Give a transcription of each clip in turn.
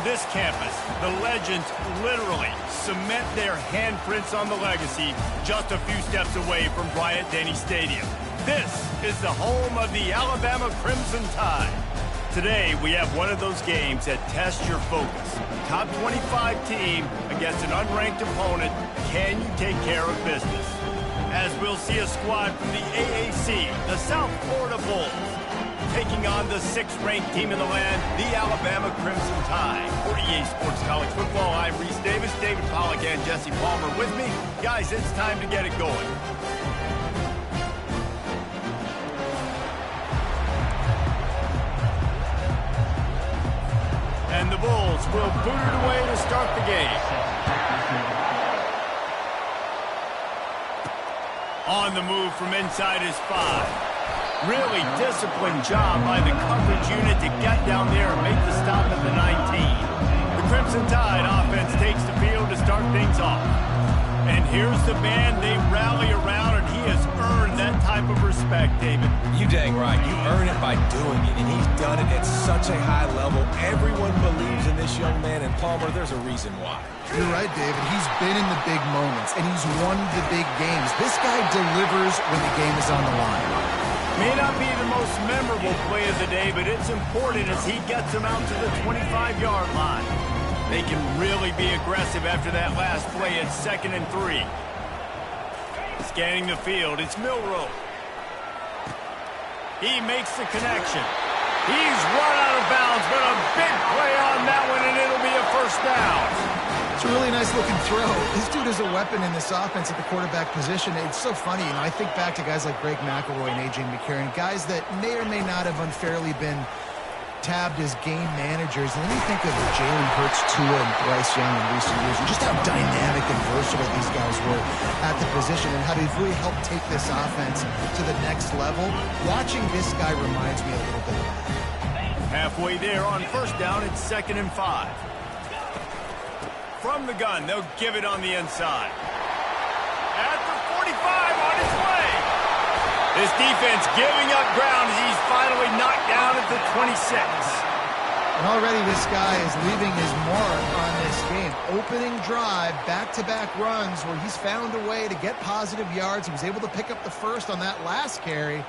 this campus, the legends literally cement their handprints on the legacy just a few steps away from Bryant-Denny Stadium. This is the home of the Alabama Crimson Tide. Today, we have one of those games that tests your focus. Top 25 team against an unranked opponent. Can you take care of business? As we'll see a squad from the AAC, the South Florida Bulls, taking on the 6th-ranked team in the land, the Alabama Crimson Tide. For EA Sports College Football, I'm Reese Davis, David Pollack, and Jesse Palmer with me. Guys, it's time to get it going. And the Bulls will boot it away to start the game. On the move from inside his 5. Really disciplined job by the coverage unit to get down there and make the stop at the 19. The Crimson Tide offense takes the field to start things off. And here's the man they rally around, and he has earned that type of respect, David. You dang right. You earn it by doing it, and he's done it at such a high level. Everyone believes in this young man, and Palmer, there's a reason why. You're right, David. He's been in the big moments, and he's won the big games. This guy delivers when the game is on the line. May not be the most memorable play of the day, but it's important as he gets them out to the 25-yard line. They can really be aggressive after that last play at 2nd and 3. Scanning the field, it's Milroe. He makes the connection. He's run out of bounds, but a big play on that one, and it'll be a first down. It's a really nice-looking throw. This dude is a weapon in this offense at the quarterback position. It's so funny. You know, I think back to guys like Greg McElroy and A.J. McCarron, guys that may or may not have unfairly been tabbed as game managers. And then you think of Jalen Hurts, Tua, and Bryce Young in recent years, and just how dynamic and versatile these guys were at the position and how they've really helped take this offense to the next level. Watching this guy reminds me a little bit of that. Halfway there on first down, it's 2nd and 5. From the gun, they'll give it on the inside. At the 45, on his way. This defense giving up ground as he's finally knocked down at the 26. And already this guy is leaving his mark on this game. Opening drive, back-to-back runs where he's found a way to get positive yards. He was able to pick up the first on that last carry.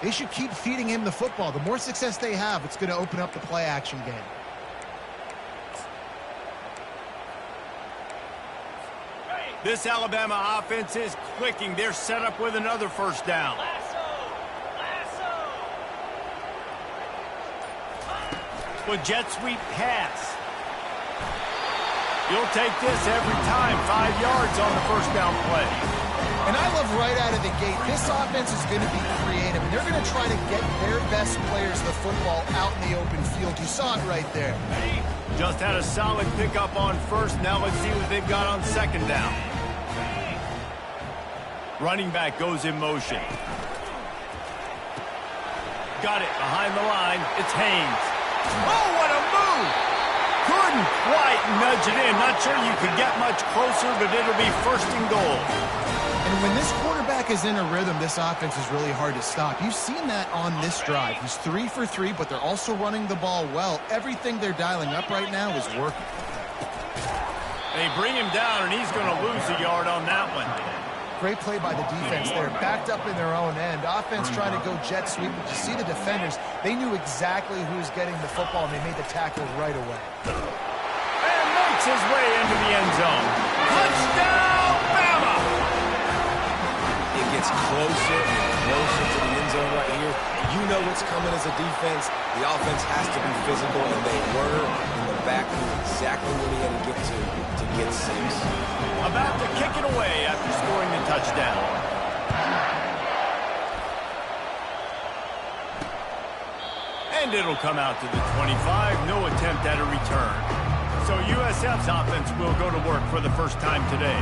They should keep feeding him the football. The more success they have, it's going to open up the play-action game. This Alabama offense is clicking. They're set up with another first down. With jet sweep pass. You'll take this every time. 5 yards on the first down play. And I love right out of the gate, this offense is going to be creative. And they're going to try to get their best players the football out in the open field. You saw it right there. Just had a solid pickup on first. Now let's see what they've got on 2nd down. Running back goes in motion. Got it behind the line. It's Haynes. Oh, what a move! Couldn't quite nudge it in. Not sure you could get much closer, but it'll be 1st and goal. And when this quarterback is in a rhythm, this offense is really hard to stop. You've seen that on this drive. He's 3 for 3, but they're also running the ball well. Everything they're dialing up right now is working. They bring him down, and he's going to lose a yard on that one. Great play by the defense there. Backed up in their own end. Offense trying to go jet sweep, but you see the defenders. They knew exactly who was getting the football, and they made the tackle right away. And makes his way into the end zone. Touchdown, Bama! It gets closer and closer to the end zone right here. You know what's coming as a defense. The offense has to be physical, and they were. In the back, knew exactly where he had to get to get 6. About to kick it away after scoring the touchdown. And it'll come out to the 25. No attempt at a return. So USF's offense will go to work for the first time today.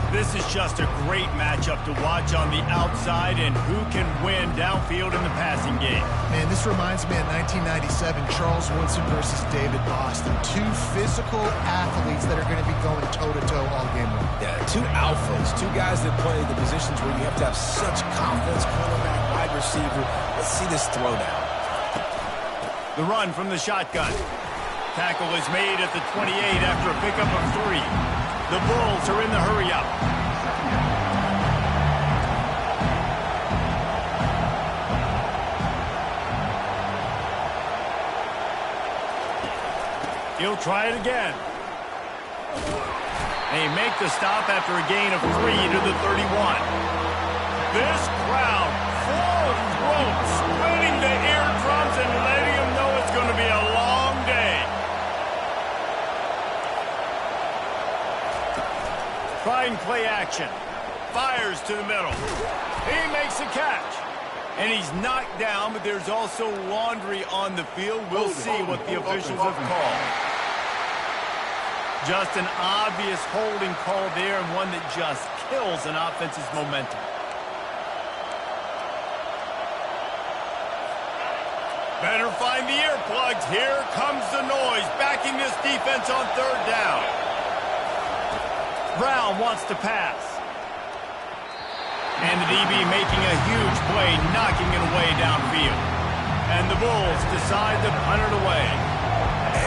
This is just a great matchup to watch on the outside, and who can win downfield in the passing game. Man, this reminds me of 1997, Charles Woodson versus David Boston. 2 physical athletes that are going to be going toe-to-toe all game long. Yeah, 2 alphas, 2 guys that play the positions where you have to have such confidence, cornerback, wide receiver. Let's see this throwdown. The run from the shotgun. Tackle is made at the 28 after a pickup of 3. The Bulls are in the hurry-up. He'll try it again. They make the stop after a gain of 3 to the 31. This crowd full throat, splitting the eardrums and letting them know it's going to be a long day. Trying play action. Fires to the middle. He makes the catch. And he's knocked down, but there's also laundry on the field. We'll see what the officials have called. Just an obvious holding call there, and one that just kills an offense's momentum. Better find the earplugs. Here comes the noise, backing this defense on 3rd down. Brown wants to pass. And the DB making a huge play, knocking it away downfield. And the Bulls decide to punt it away.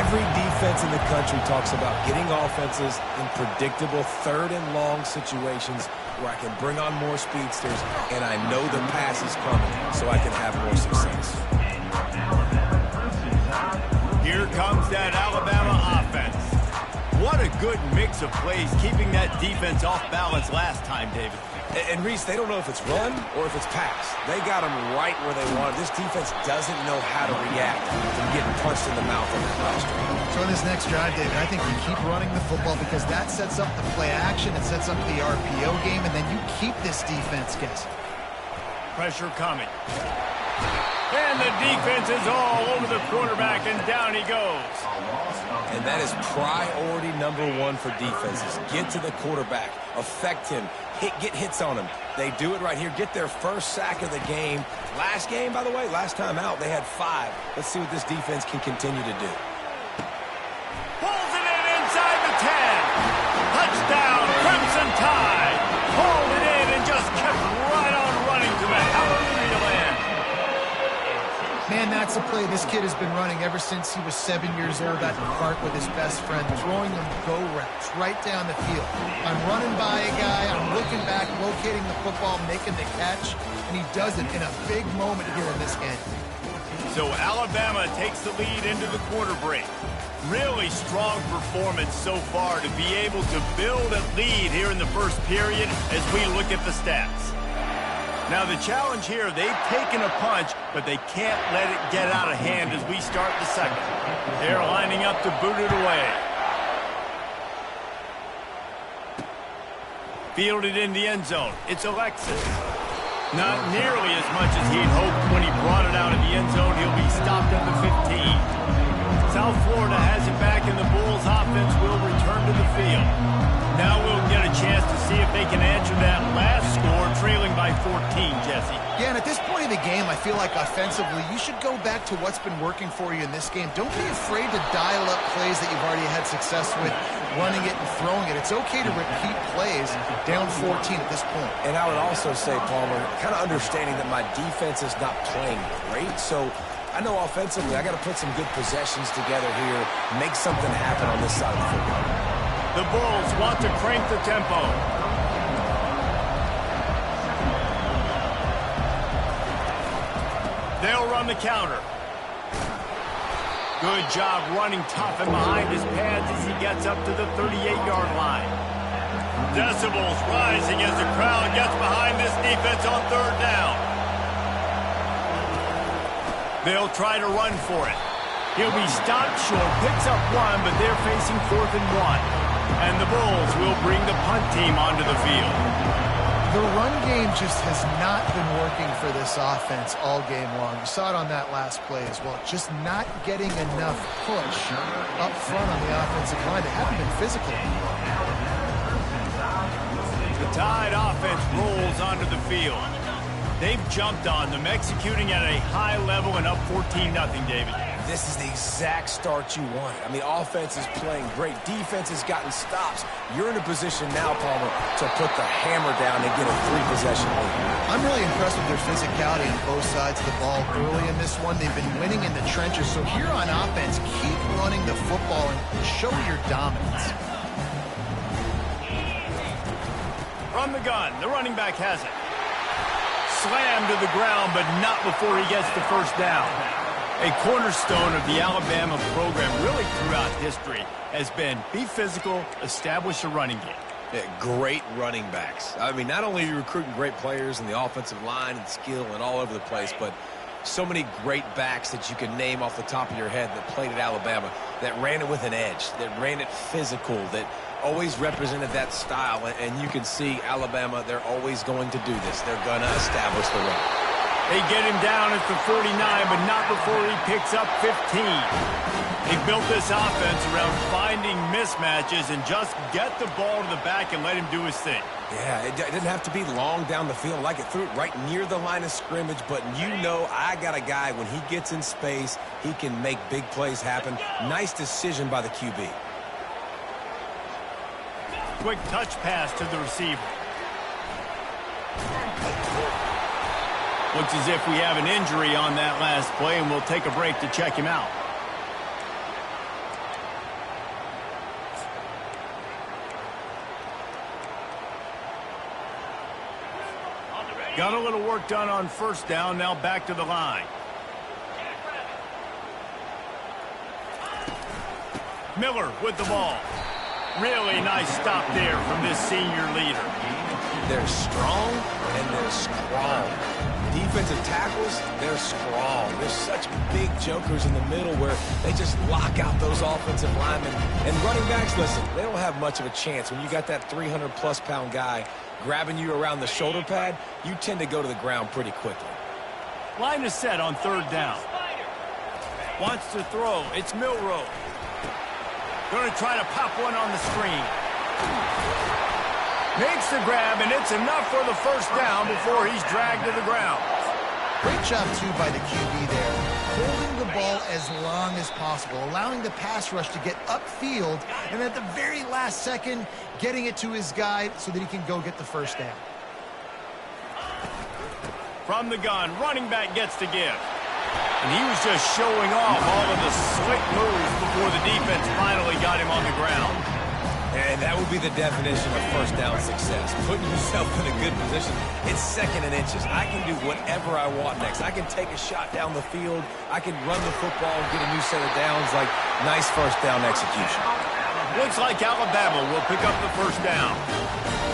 Every defense in the country talks about getting offenses in predictable 3rd and long situations where I can bring on more speedsters and I know the pass is coming so I can have more success. Here comes that Alabama offense. What a good mix of plays, keeping that defense off balance last time, David. And Reese, they don't know if it's run or if it's pass. They got them right where they want it. This defense doesn't know how to react to getting punched in the mouth on that last drive. So in this next drive, David, I think you keep running the football because that sets up the play action, it sets up the RPO game, and then you keep this defense guessing. Pressure coming. And the defense is all over the quarterback, and down he goes. And that is priority number 1 for defenses. Get to the quarterback. Affect him. Get hits on him. They do it right here. Get their first sack of the game. Last game, by the way, last time out, they had 5. Let's see what this defense can continue to do. Pulls it in inside the 10. Touchdown, Crimson Tide. Pulled it in and just kept right on running to the hallelujah land. Man, that's a play this kid has been running ever since he was 7 years old at the park with his best friend, throwing them go routes right down the field. I'm running by a guy, I'm looking back, locating the football, making the catch, and he does it in a big moment here in this game. So Alabama takes the lead into the quarter break. Really strong performance so far to be able to build a lead here in the first period as we look at the stats. Now the challenge here, they've taken a punch, but they can't let it get out of hand as we start the second. They're lining up to boot it away. Fielded in the end zone. It's Alexis. Not nearly as much as he'd hoped when he brought it out of the end zone. He'll be stopped at the 15. South Florida has it back, and the Bulls offense will return to the field. Now we'll get a chance to see if they can answer that last score, trailing by 14, Jesse. Yeah, and at this point of the game, I feel like offensively, you should go back to what's been working for you in this game. Don't be afraid to dial up plays that you've already had success with, running it and throwing it. It's okay to repeat plays down 14 at this point. And I would also say, Palmer, kind of understanding that my defense is not playing great, so I know offensively I got to put some good possessions together here, make something happen on this side of the football. The Bulls want to crank the tempo. They'll run the counter. Good job running tough and behind his pads as he gets up to the 38-yard line. Decibels rising as the crowd gets behind this defense on 3rd down. They'll try to run for it. He'll be stopped short, picks up 1, but they're facing 4th and 1. And the Bulls will bring the punt team onto the field. The run game just has not been working for this offense all game long. You saw it on that last play as well. Just not getting enough push up front on the offensive line. They haven't been physical. The Tide offense rolls onto the field. They've jumped on them, executing at a high level and up 14-0, David. this is the exact start you wanted. I mean, offense is playing great. Defense has gotten stops. You're in a position now, Palmer, to put the hammer down and get a 3-possession lead. I'm really impressed with their physicality on both sides of the ball early in this one. They've been winning in the trenches. So here on offense, keep running the football and show your dominance. From the gun, the running back has it. Slammed to the ground, but not before he gets the first down. A cornerstone of the Alabama program really throughout history has been be physical, establish a running game. Yeah, great running backs. I mean, not only are you recruiting great players in the offensive line and skill and all over the place, but so many great backs that you can name off the top of your head that played at Alabama, that ran it with an edge, that ran it physical, that always represented that style. And you can see Alabama, they're always going to do this. They're going to establish the run. They get him down at the 49, but not before he picks up 15. They built this offense around finding mismatches and just get the ball to the back and let him do his thing. Yeah, it didn't have to be long down the field. Like it threw it right near the line of scrimmage, but you know I got a guy, when he gets in space, he can make big plays happen. Nice decision by the QB. Quick touch pass to the receiver. Looks as if we have an injury on that last play, and we'll take a break to check him out. Got a little work done on first down, now back to the line. Miller with the ball. Really nice stop there from this senior leader. They're strong and they're strong. Defensive tackles, they're strong. There's such big jokers in the middle where they just lock out those offensive linemen. And running backs, listen, they don't have much of a chance. When you got that 300-plus pound guy grabbing you around the shoulder pad, you tend to go to the ground pretty quickly. Line is set on third down. Wants to throw. It's Milroe. Going to try to pop one on the screen. Makes the grab, and it's enough for the first down before he's dragged to the ground. Great job, too, by the QB there. Holding the ball as long as possible, allowing the pass rush to get upfield, and at the very last second, getting it to his guy so that he can go get the first down. From the gun, running back gets to give. And he was just showing off all of the slick moves before the defense finally got him on the ground. And that would be the definition of first down success. Putting yourself in a good position. It's second and inches. I can do whatever I want next. I can take a shot down the field. I can run the football and get a new set of downs. Like, nice first down execution. Looks like Alabama will pick up the first down.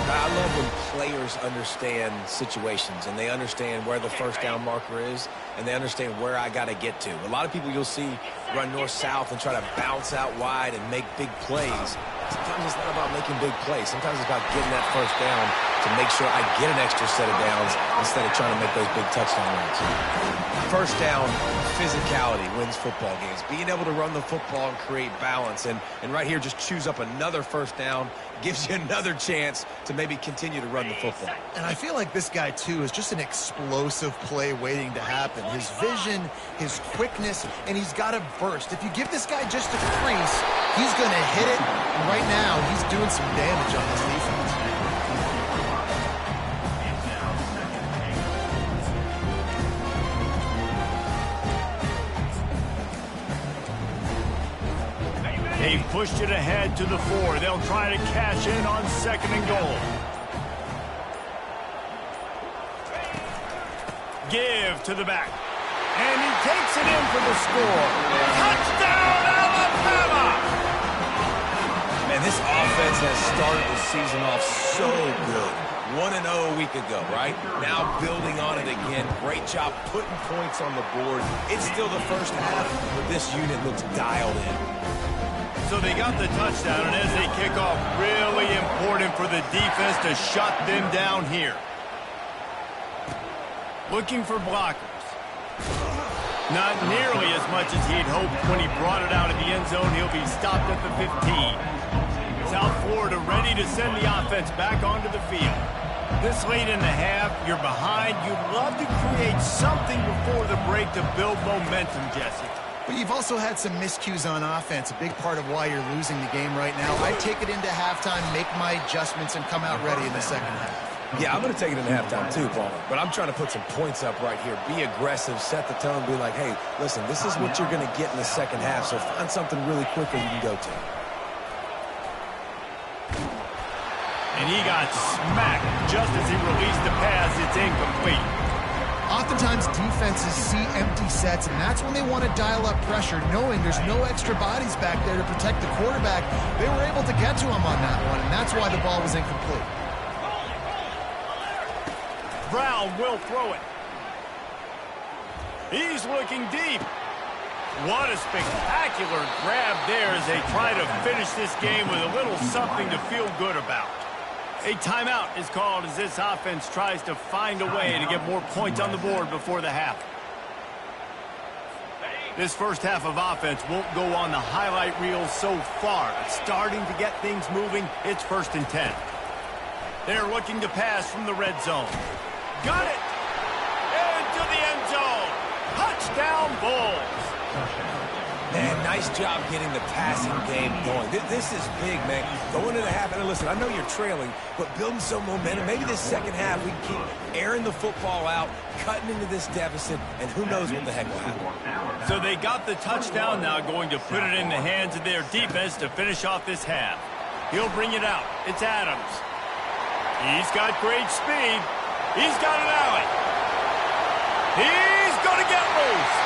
I love when players understand situations and they understand where the first down marker is and they understand where I got to get to. A lot of people you'll see run north-south and try to bounce out wide and make big plays. Sometimes it's not about making big plays. Sometimes it's about getting that first down to make sure I get an extra set of downs instead of trying to make those big touchdown runs. First down, physicality wins football games. Being able to run the football and create balance. And right here, just choose up another first down, gives you another chance to maybe continue to run the football. And I feel like this guy, too, is just an explosive play waiting to happen. His vision, his quickness, and he's got a burst. If you give this guy just a crease, he's going to hit it. And right now, he's doing some damage on this defense. They've pushed it ahead to the 4. They'll try to cash in on second and goal. Give to the back. And he takes it in for the score. Touchdown, Alabama! Man, this offense has started the season off so good. 1-0 a week ago, right? Now building on it again. Great job putting points on the board. It's still the first half, but this unit looks dialed in. So they got the touchdown, and as they kick off, really important for the defense to shut them down here. Looking for blockers. Not nearly as much as he'd hoped when he brought it out of the end zone. He'll be stopped at the 15. South Florida ready to send the offense back onto the field. This late in the half, you're behind. You'd love to create something before the break to build momentum, Jesse. But you've also had some miscues on offense, a big part of why you're losing the game right now. I'd take it into halftime, make my adjustments, and come out ready in the second half. Yeah, I'm going to take it into halftime too, Paul. But I'm trying to put some points up right here. Be aggressive, set the tone, be like, hey, listen, this is what you're going to get in the second half, so find something really quick that you can go to. And he got smacked just as he released the pass. It's incomplete. Oftentimes, defenses see empty sets, and that's when they want to dial up pressure, knowing there's no extra bodies back there to protect the quarterback. They were able to get to him on that one, and that's why the ball was incomplete. Brown will throw it. He's looking deep. What a spectacular grab there as they try to finish this game with a little something to feel good about. A timeout is called as this offense tries to find a way to get more points on the board before the half. This first half of offense won't go on the highlight reel so far. It's starting to get things moving. It's 1st and 10. They're looking to pass from the red zone. Got it! Into the end zone. Touchdown, Bulls. Man, nice job getting the passing game going. This is big, man. Going into the half, and listen, I know you're trailing, but building some momentum. Maybe this second half we can keep airing the football out, cutting into this deficit, and who knows what the heck will happen. So they got the touchdown now, going to put it in the hands of their defense to finish off this half. He'll bring it out. It's Adams. He's got great speed. He's got an alley. He's going to get loose.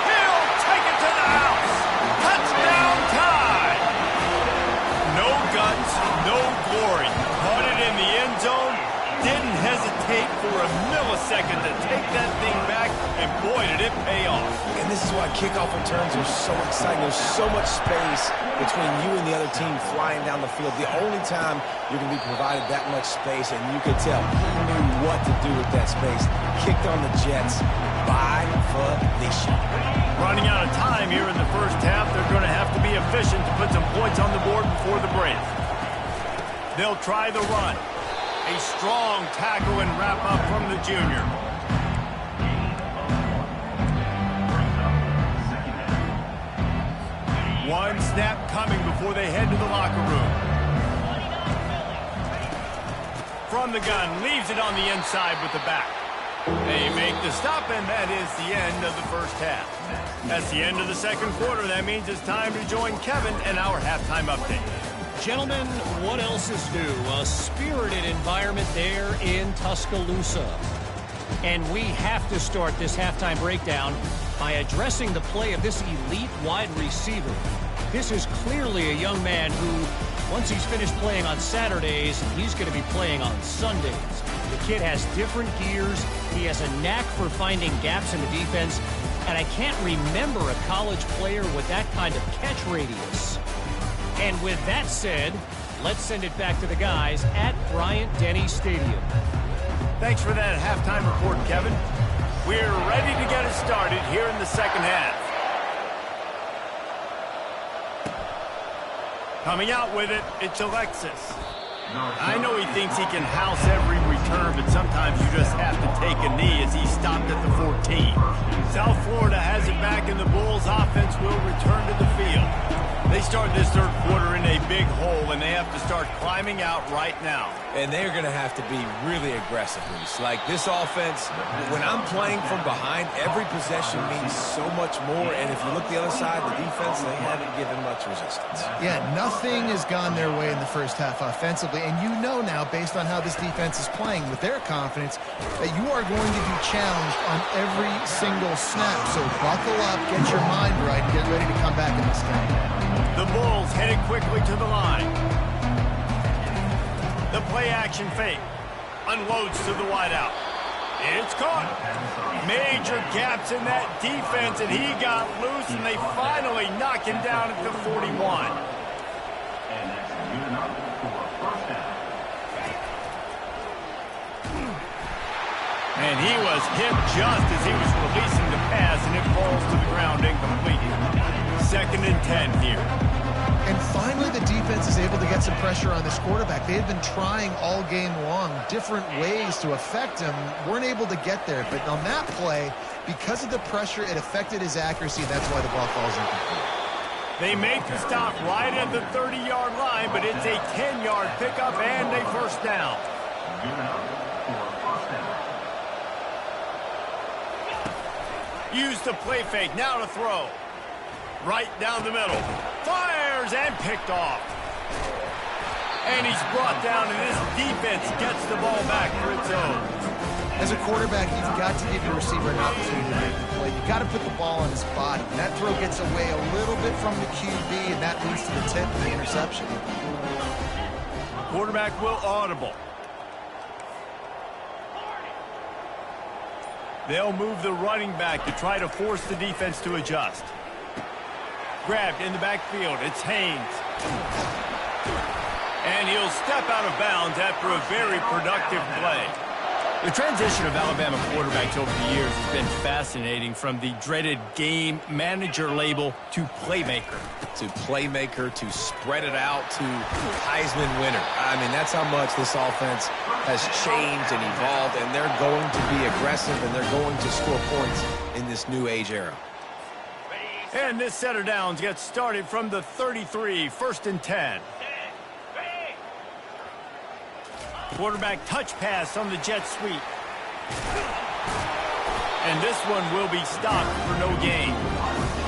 He'll take it to the house. Touchdown time. No guts, no glory. Caught it in the end zone. Didn't hesitate for a millisecond to take that thing back, and boy, did it pay off. And this is why kickoff returns are so exciting. There's so much space between you and the other team flying down the field. The only time you're going to be provided that much space, and you could tell he knew what to do with that space. Kicked on the Jets by volition. Running out of time here in the first half, they're going to have to be efficient to put some points on the board before the break. They'll try the run. A strong tackle and wrap up from the junior. One snap coming before they head to the locker room. From the gun, leaves it on the inside with the back. They make the stop, and that is the end of the first half. That's the end of the second quarter. That means it's time to join Kevin and our halftime update. Gentlemen, what else is new? A spirited environment there in Tuscaloosa. And we have to start this halftime breakdown by addressing the play of this elite wide receiver. This is clearly a young man who, once he's finished playing on Saturdays, he's going to be playing on Sundays. The kid has different gears. He has a knack for finding gaps in the defense. And I can't remember a college player with that kind of catch radius. And with that said, let's send it back to the guys at Bryant-Denny Stadium. Thanks for that halftime report, Kevin. We're ready to get it started here in the second half. Coming out with it, it's Alexis. I know he thinks he can house every return, but sometimes you just have to take a knee as he stopped at the 14. South Florida has it back, and the Bulls offense will return to the field. They start this third quarter in a big hole, and they have to start climbing out right now. And they're going to have to be really aggressive, Reese. Like this offense, when I'm playing from behind, every possession means so much more. And if you look the other side, the defense, they haven't given much resistance. Yeah, nothing has gone their way in the first half offensively. And you know now, based on how this defense is playing with their confidence, that you are going to be challenged on every single snap. So buckle up, get your mind right, and get ready to come back in this game. The Bulls headed quickly to the line. The play-action fake. Unloads to the wideout. It's caught. Major gaps in that defense, and he got loose, and they finally knock him down at the 41. And he was hit just as he was releasing the pass, and it falls to the ground incomplete. 2nd and 10 here. And finally, the defense is able to get some pressure on this quarterback. They had been trying all game long different ways to affect him, weren't able to get there. But on that play, because of the pressure, it affected his accuracy, and that's why the ball falls incomplete. They make the stop right at the 30-yard line, but it's a 10-yard pickup and a first down. Use the play fake, now to throw. Right down the middle. Fires and picked off. And he's brought down, and this defense gets the ball back for its own. As a quarterback, you've got to give your receiver an opportunity to make the play. You've got to put the ball on his body. And that throw gets away a little bit from the QB, and that leads to the tip and the interception. Quarterback will audible. They'll move the running back to try to force the defense to adjust. Grabbed in the backfield. It's Haynes. And he'll step out of bounds after a very productive play. The transition of Alabama quarterbacks over the years has been fascinating, from the dreaded game manager label to playmaker. To playmaker, to spread it out, to Heisman winner. I mean, that's how much this offense has changed and evolved, and they're going to be aggressive, and they're going to score points in this new age era. And this set of downs gets started from the 33, 1st and 10. Quarterback touch pass on the jet sweep. And this one will be stopped for no gain.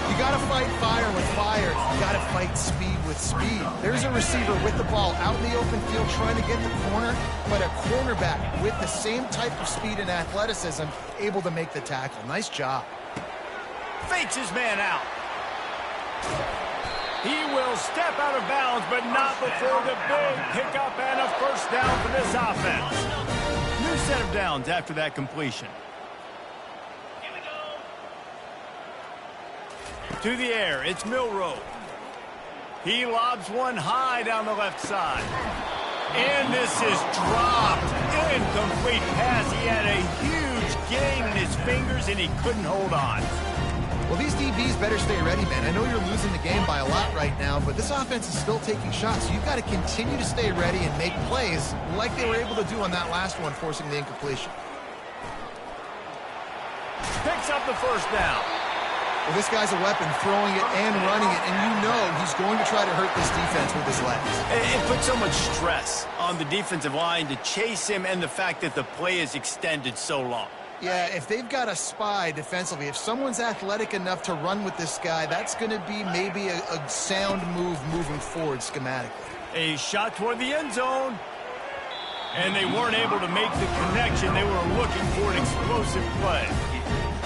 You got to fight fire with fire. You got to fight speed with speed. There's a receiver with the ball out in the open field trying to get the corner, but a cornerback with the same type of speed and athleticism able to make the tackle. Nice job. Fakes his man out. He will step out of bounds, but not before the big pickup and a first down for this offense. New set of downs after that completion. To the air, it's Milroe. He lobs one high down the left side. And this is dropped. Incomplete pass. He had a huge gain in his fingers, and he couldn't hold on. Well, these DBs better stay ready, man. I know you're losing the game by a lot right now, but this offense is still taking shots. So you've got to continue to stay ready and make plays like they were able to do on that last one, forcing the incompletion. Picks up the first down. Well, this guy's a weapon, throwing it and running it, and you know he's going to try to hurt this defense with his legs. It puts so much stress on the defensive line to chase him, and the fact that the play is extended so long. Yeah, if they've got a spy defensively, if someone's athletic enough to run with this guy, that's going to be maybe a sound move moving forward schematically. A shot toward the end zone. And they weren't able to make the connection. They were looking for an explosive play.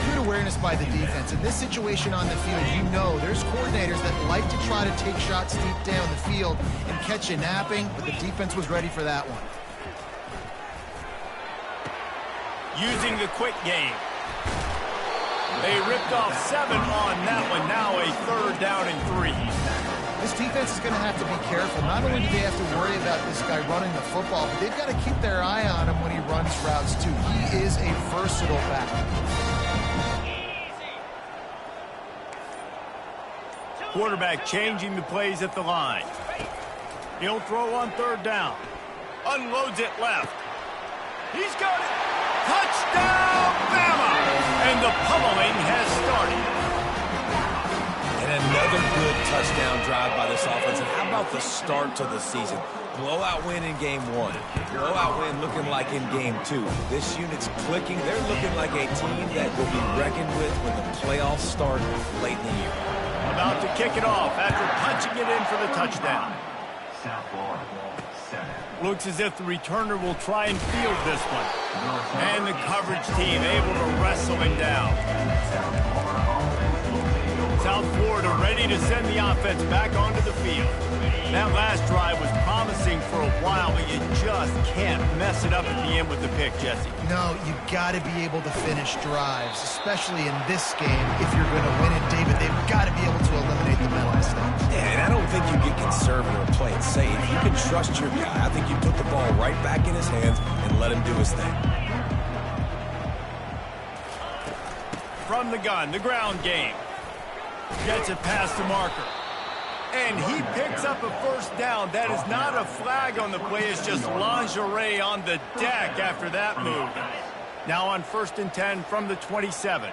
Good awareness by the defense. In this situation on the field, you know there's coordinators that like to try to take shots deep down the field and catch you napping, but the defense was ready for that one. Using the quick game. They ripped off 7 on that one. Now a 3rd down and 3. This defense is going to have to be careful. Not only do they have to worry about this guy running the football, but they've got to keep their eye on him when he runs routes too. He is a versatile back. Quarterback changing the plays at the line. He'll throw on 3rd down. Unloads it left. He's got it. Touchdown, Bama! And the pummeling has started. And another good touchdown drive by this offense. And how about the start to the season? Blowout win in game 1. Blowout win looking like in game 2. This unit's clicking. They're looking like a team that will be reckoned with when the playoffs start late in the year. About to kick it off after punching it in for the touchdown. Looks as if the returner will try and field this one. And the coverage team able to wrestle him down. South Florida ready to send the offense back onto the field. That last drive was promising for a while, but you just can't mess it up at the end with the pick, Jesse. No, you've got to be able to finish drives, especially in this game. If you're going to win it, David, they've got to be able to eliminate the mental mistakes. Yeah, and I don't think you get conservative or play it safe. You can trust your guy. I think you put the ball right back in his hands and let him do his thing. From the gun, the ground game. Gets it past the marker. And he picks up a first down. That is not a flag on the play. It's just lingerie on the deck after that move. Now on 1st and 10 from the 27.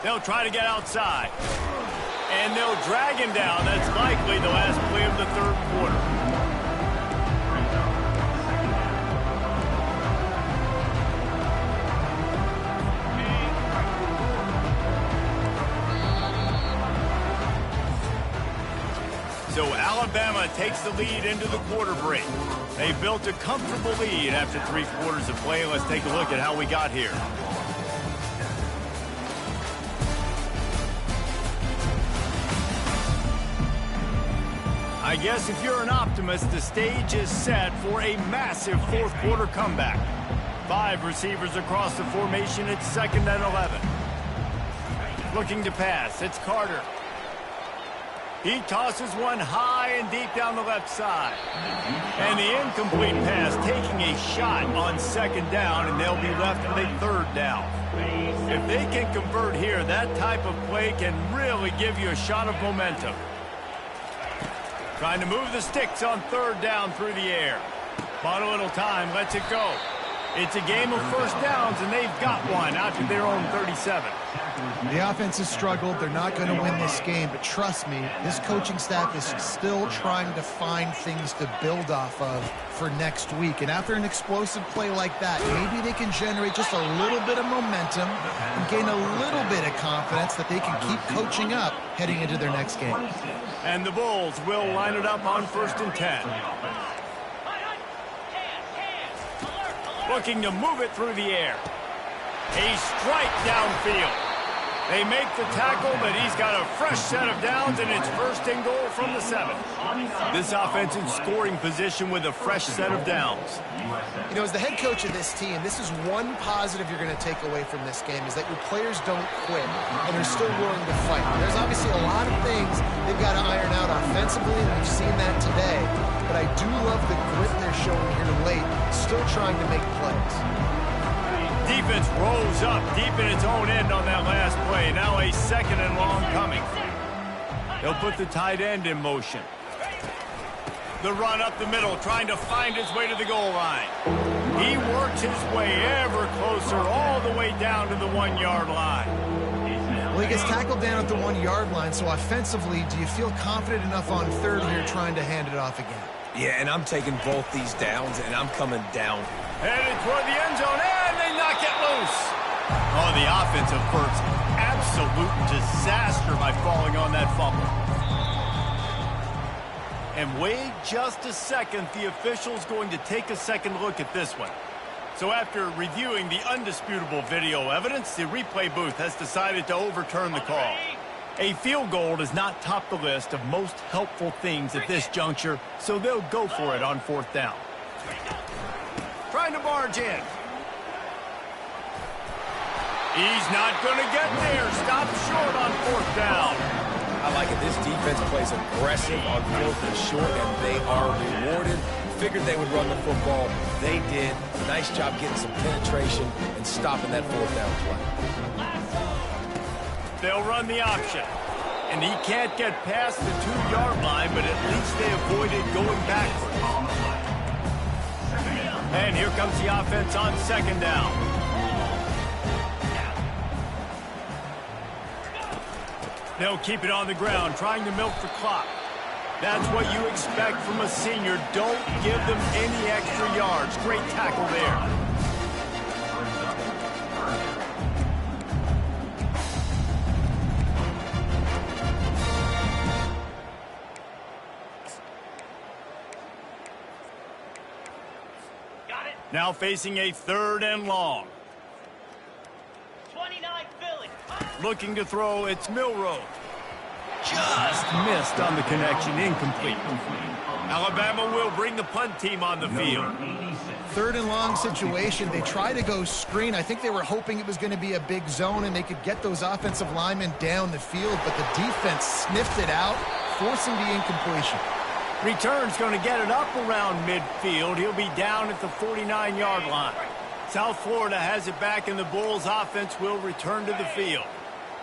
They'll try to get outside. And they'll drag him down. That's likely the last play of the third quarter. So Alabama takes the lead into the quarter break. They built a comfortable lead after 3 quarters of play. Let's take a look at how we got here. I guess if you're an optimist, the stage is set for a massive fourth quarter comeback. 5 receivers across the formation. It's 2nd and 11. Looking to pass. It's Carter. He tosses one high and deep down the left side. And the incomplete pass taking a shot on 2nd down, and they'll be left with a 3rd down. If they can convert here, that type of play can really give you a shot of momentum. Trying to move the sticks on 3rd down through the air. Bought a little time, lets it go. It's a game of first downs, and they've got one out to their own 37. The offense has struggled. They're not going to win this game, but trust me, this coaching staff is still trying to find things to build off of for next week. And after an explosive play like that, maybe they can generate just a little bit of momentum and gain a little bit of confidence that they can keep coaching up heading into their next game. And the Bulls will line it up on 1st and 10. Looking to move it through the air. A strike downfield. They make the tackle, but he's got a fresh set of downs, and it's 1st and goal from the 7. This offense in scoring position with a fresh set of downs. You know, as the head coach of this team, this is one positive you're going to take away from this game, is that your players don't quit, and they're still willing to fight. There's obviously a lot of things they've got to iron out offensively, and we've seen that today. But I do love the grit they're showing here late, still trying to make plays. Defense rolls up deep in its own end on that last play. Now a 2nd and long coming. They'll put the tight end in motion. The run up the middle, trying to find his way to the goal line. He works his way ever closer, all the way down to the 1-yard line. Well, he gets tackled down at the 1-yard line, so offensively, do you feel confident enough on 3rd here trying to hand it off again? Yeah, and I'm taking both these downs, and I'm coming down. Headed toward the end zone, and they knock it loose. Oh, the offensive first. Absolute disaster by falling on that fumble. And wait just a second. The official's going to take a second look at this one. So after reviewing the undisputable video evidence, the replay booth has decided to overturn the call. A field goal does not top the list of most helpful things at this juncture, so they'll go for it on 4th down. Trying to barge in. He's not going to get there. Stop short on 4th down. I like it. This defense plays aggressive on 4th and short, and they are rewarded. Figured they would run the football. They did. Nice job getting some penetration and stopping that 4th down play. They'll run the option. And he can't get past the 2-yard line, but at least they avoided going backwards. And here comes the offense on 2nd down. They'll keep it on the ground, trying to milk the clock. That's what you expect from a senior. Don't give them any extra yards. Great tackle there. Now facing a 3rd and long. 29 Philly. Looking to throw, it's Milroe. Just missed on the connection, incomplete. Alabama will bring the punt team on the field. 3rd and long situation. They try to go screen. I think they were hoping it was going to be a big zone and they could get those offensive linemen down the field, but the defense sniffed it out, forcing the incompletion. Return's going to get it up around midfield. He'll be down at the 49-yard line. South Florida has it back, and the Bulls offense will return to the field.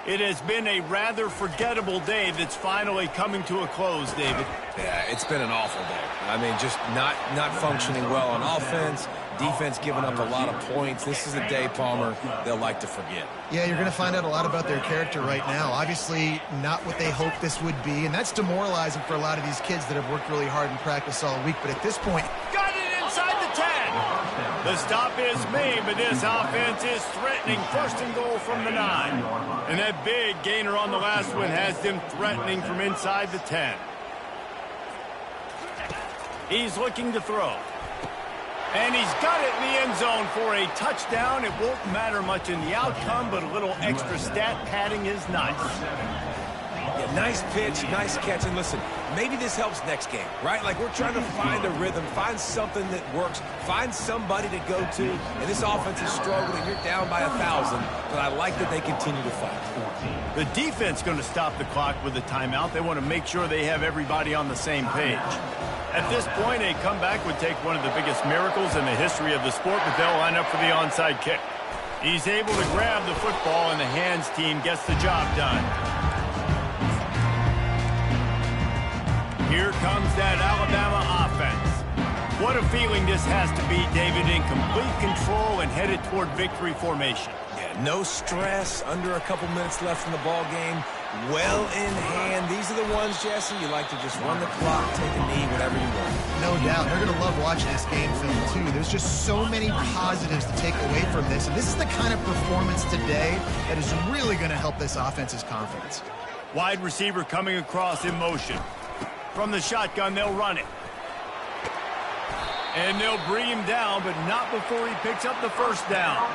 It has been a rather forgettable day that's finally coming to a close, David. Yeah, it's been an awful day. I mean, just not functioning well on offense. Defense giving up a lot of points. This is a day, Palmer, they'll like to forget. Yeah, you're going to find out a lot about their character right now. Obviously, not what they hoped this would be, and that's demoralizing for a lot of these kids that have worked really hard in practice all week. But at this point... Got it inside the 10. The stop is made, but this offense is threatening. First and goal from the 9. And that big gainer on the last one has them threatening from inside the 10. He's looking to throw. And he's got it in the end zone for a touchdown. It won't matter much in the outcome, but a little extra stat padding is nice. Yeah, nice pitch, nice catch. And listen, maybe this helps next game, right? Like, we're trying to find a rhythm, find something that works, find somebody to go to. And this offense is struggling. You're down by 1,000, but I like that they continue to fight. The defense going to stop the clock with a timeout. They want to make sure they have everybody on the same page. At this point, a comeback would take one of the biggest miracles in the history of the sport, but they'll line up for the onside kick. He's able to grab the football, and the hands team gets the job done. Here comes that Alabama offense. What a feeling this has to be, David, in complete control and headed toward victory formation. Yeah, no stress, under a couple minutes left in the ball game. Well in hand. These are the ones, Jesse, you like to just run the clock, take a knee, whatever you want. No doubt. They're going to love watching this game film, too. There's just so many positives to take away from this. And this is the kind of performance today that is really going to help this offense's confidence. Wide receiver coming across in motion. From the shotgun, they'll run it. And they'll bring him down, but not before he picks up the first down.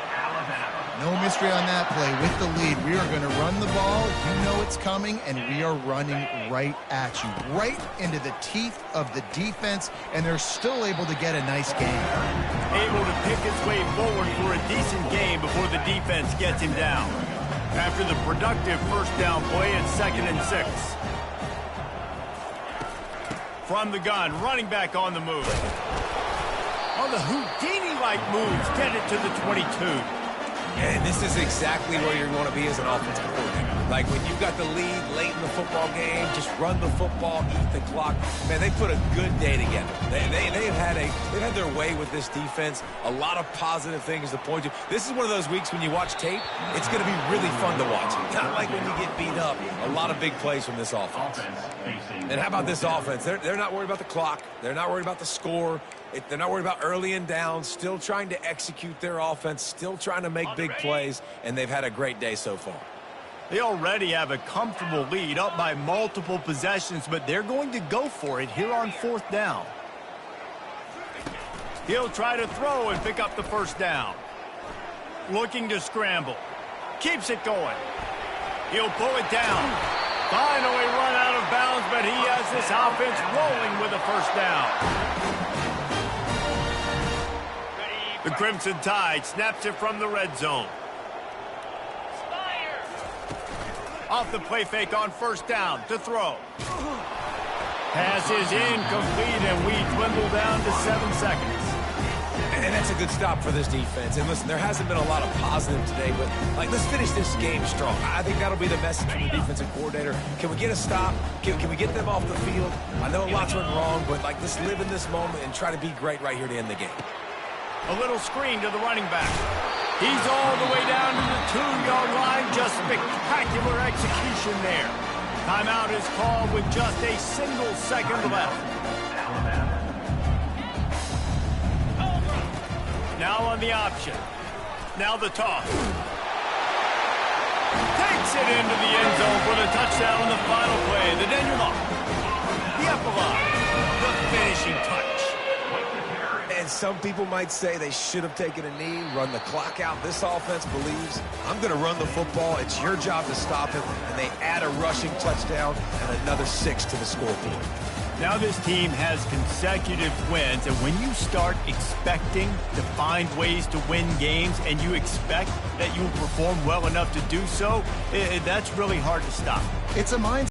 No mystery on that play. With the lead, we are going to run the ball. You know it's coming, and we are running right at you, right into the teeth of the defense, and they're still able to get a nice game. Able to pick his way forward for a decent game before the defense gets him down. After the productive first down play, it's 2nd and 6. From the gun, running back on the move. On the Houdini-like moves, get it to the 22. And this is exactly where you want to be as an offensive coordinator. Like, when you've got the lead late in the football game, just run the football, eat the clock. Man, they put a good day together. They've had their way with this defense. A lot of positive things to point to. This is one of those weeks when you watch tape, it's going to be really fun to watch. Not like when you get beat up. A lot of big plays from this offense. And how about this offense? They're not worried about the clock. They're not worried about the score. They're not worried about early and down, still trying to execute their offense, still trying to make big plays, and they've had a great day so far. They already have a comfortable lead, up by multiple possessions, but they're going to go for it here on 4th down. He'll try to throw and pick up the first down. Looking to scramble. Keeps it going. He'll pull it down. Finally run out of bounds, but he has this offense rolling with a first down. The Crimson Tide snaps it from the red zone. Off the play fake on first down to throw. Pass is incomplete, and we dwindle down to 7 seconds. And that's a good stop for this defense. And listen, there hasn't been a lot of positive today, but let's finish this game strong. I think that'll be the message from the defensive coordinator. Can we get a stop? Can we get them off the field? I know lots went wrong, but let's live in this moment and try to be great right here to end the game. A little screen to the running back. He's all the way down to the 2-yard line. Just spectacular execution there. Timeout is called with just a single second left. Now on the option. Now the toss. Takes it into the end zone for the touchdown on the final play. The denouement. The epilogue. The finishing touch. And some people might say they should have taken a knee, run the clock out. This offense believes, I'm going to run the football. It's your job to stop it. And they add a rushing touchdown and another 6 to the scoreboard. Now this team has consecutive wins, and when you start expecting to find ways to win games and you expect that you will perform well enough to do so, that's really hard to stop. It's a mindset.